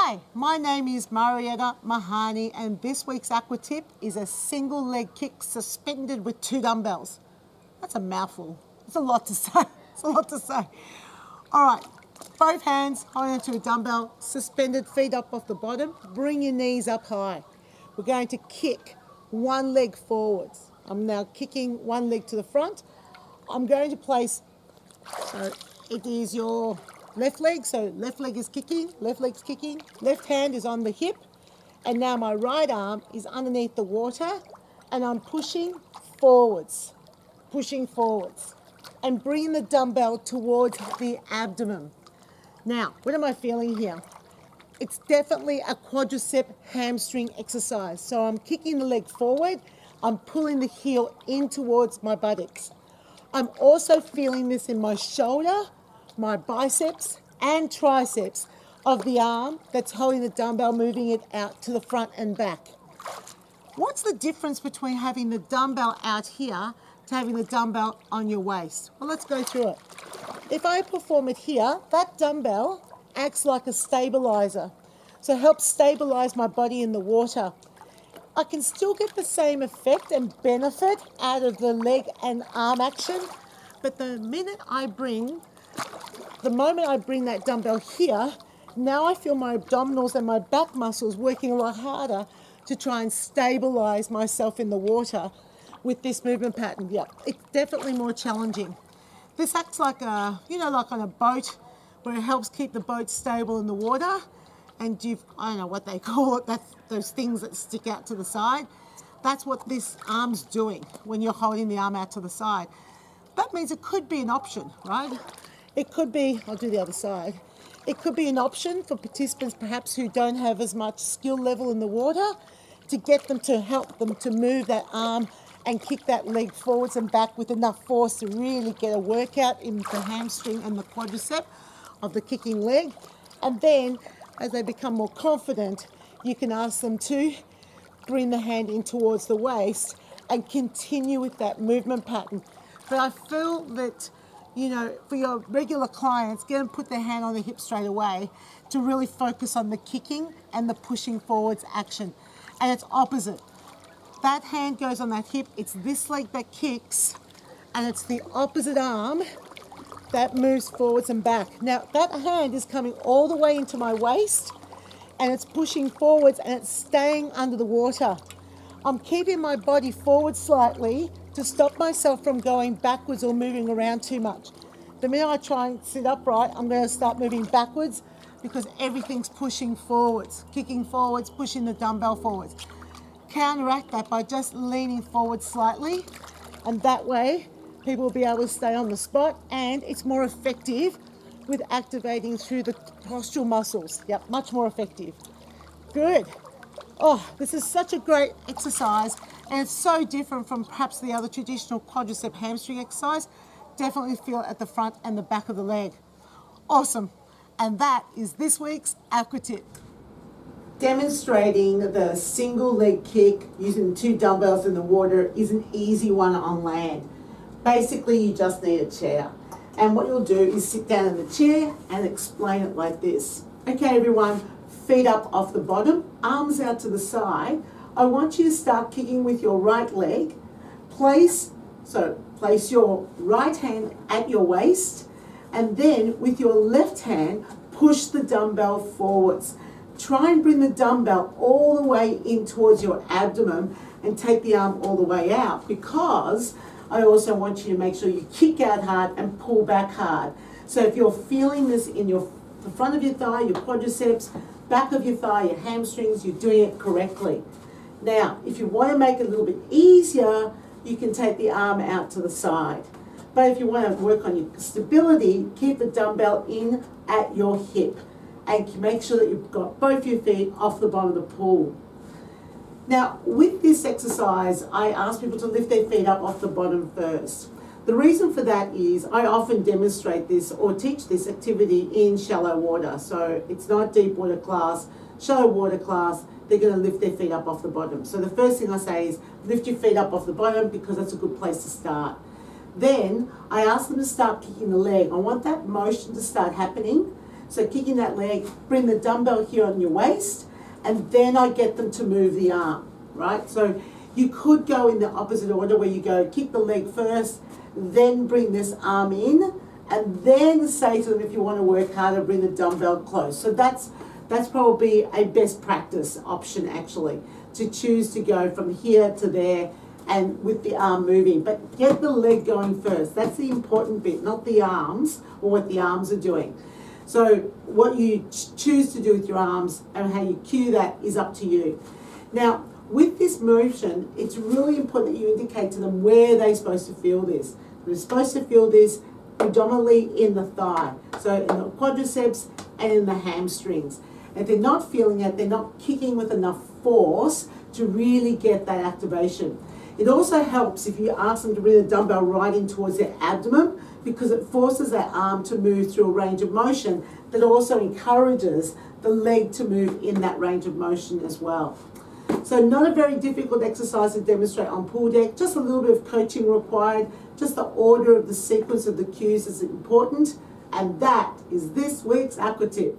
Hi, my name is Marietta Mahani, and this week's Aqua tip is a single leg kick suspended with 2 dumbbells. That's a mouthful. It's a lot to say. It's a lot to say. All right, both hands holding onto a dumbbell, suspended, feet up off the bottom. Bring your knees up high. We're going to kick one leg forwards. I'm now kicking one leg to the front. I'm going to place, so it is your left leg, so left leg is kicking, left leg's kicking, left hand is on the hip, and now my right arm is underneath the water, and I'm pushing forwards, and bringing the dumbbell towards the abdomen. Now, what am I feeling here? It's definitely a quadricep hamstring exercise. So I'm kicking the leg forward, I'm pulling the heel in towards my buttocks. I'm also feeling this in my shoulder, my biceps and triceps of the arm that's holding the dumbbell, moving it out to the front and back. What's the difference between having the dumbbell out here to having the dumbbell on your waist? Well, let's go through it. If I perform it here, that dumbbell acts like a stabilizer. So it helps stabilize my body in the water. I can still get the same effect and benefit out of the leg and arm action, but the moment I bring that dumbbell here, now I feel my abdominals and my back muscles working a lot harder to try and stabilize myself in the water with this movement pattern. Yeah, it's definitely more challenging. This acts like like on a boat, where it helps keep the boat stable in the water. And I don't know what they call it, that's those things that stick out to the side. That's what this arm's doing when you're holding the arm out to the side. That means it could be an option, right? It could be, I'll do the other side. It could be an option for participants perhaps who don't have as much skill level in the water, to get them to help them to move that arm and kick that leg forwards and back with enough force to really get a workout in the hamstring and the quadricep of the kicking leg. And then as they become more confident, you can ask them to bring the hand in towards the waist and continue with that movement pattern. But I feel that, for your regular clients, get them put their hand on the hip straight away to really focus on the kicking and the pushing forwards action. And it's opposite. That hand goes on that hip, it's this leg that kicks, and it's the opposite arm that moves forwards and back. Now, that hand is coming all the way into my waist, and it's pushing forwards, and it's staying under the water. I'm keeping my body forward slightly to stop myself from going backwards or moving around too much. The minute I try and sit upright, I'm going to start moving backwards because everything's pushing forwards, kicking forwards, pushing the dumbbell forwards. Counteract that by just leaning forward slightly, and that way people will be able to stay on the spot, and it's more effective with activating through the postural muscles. Yep, much more effective. Good. Oh, this is such a great exercise, and it's so different from perhaps the other traditional quadricep hamstring exercise. Definitely feel it at the front and the back of the leg. Awesome. And that is this week's Aqua tip. Demonstrating the single leg kick using 2 dumbbells in the water is an easy one on land. Basically, you just need a chair. And what you'll do is sit down in the chair and explain it like this. Okay, everyone, feet up off the bottom, arms out to the side. I want you to start kicking with your right leg. Place your right hand at your waist, and then with your left hand, push the dumbbell forwards. Try and bring the dumbbell all the way in towards your abdomen and take the arm all the way out, because I also want you to make sure you kick out hard and pull back hard. So if you're feeling this in the front of your thigh, your quadriceps, back of your thigh, your hamstrings, you're doing it correctly. Now, if you want to make it a little bit easier, you can take the arm out to the side. But if you want to work on your stability, keep the dumbbell in at your hip and make sure that you've got both your feet off the bottom of the pool. Now, with this exercise, I ask people to lift their feet up off the bottom first. The reason for that is I often demonstrate this or teach this activity in shallow water. So it's not deep water class, shallow water class, they're going to lift their feet up off the bottom. So the first thing I say is lift your feet up off the bottom, because that's a good place to start. Then I ask them to start kicking the leg. I want that motion to start happening. So kicking that leg, bring the dumbbell here on your waist, and then I get them to move the arm, right? So you could go in the opposite order where you go kick the leg first, then bring this arm in, and then say to them, if you want to work harder, bring the dumbbell close. So that's probably a best practice option, actually, to choose to go from here to there and with the arm moving. But get the leg going first. That's the important bit, not the arms or what the arms are doing. So what you choose to do with your arms and how you cue that is up to you. Now, with this motion, it's really important that you indicate to them where they're supposed to feel this. They're supposed to feel this predominantly in the thigh, so in the quadriceps and in the hamstrings. If they're not feeling it, they're not kicking with enough force to really get that activation. It also helps if you ask them to bring the dumbbell right in towards their abdomen, because it forces that arm to move through a range of motion that also encourages the leg to move in that range of motion as well. So not a very difficult exercise to demonstrate on pool deck, just a little bit of coaching required, just the order of the sequence of the cues is important, and that is this week's Aqua Tip.